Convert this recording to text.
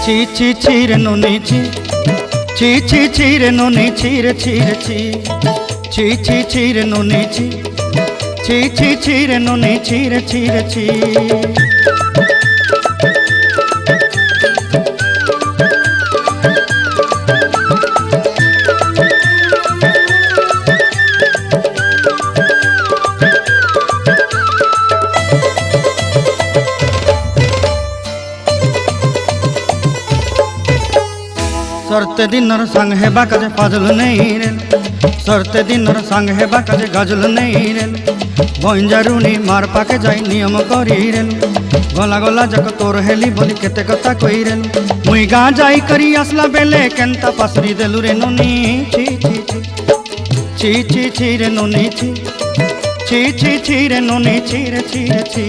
ছি ছি ছি রে নুনি ছি, ছি ছি ছি রে নুনি ছি রে ছি রে ছি, ছি ছি ছি রে নুনি ছি, ছি ছি ছি রে নুনি ছি রে ছি রে ছি। सरते दिनर संग हेबा काजे फाजल नहीं रेल, सरते दिनर संग हेबा काजे गजल नहीं रेल, बंजारुनी मार पाके जाई नियम करी रेल, गला गला जक तोर हेली बोली केते कथा कई रेल, मुई गा जाई करी असला बेले केंता पासरी देलु रे नुनी छी छी छी, छी छी छी रे नुनी छी, छी छी छी रे नुनी छी रे छी रे छी।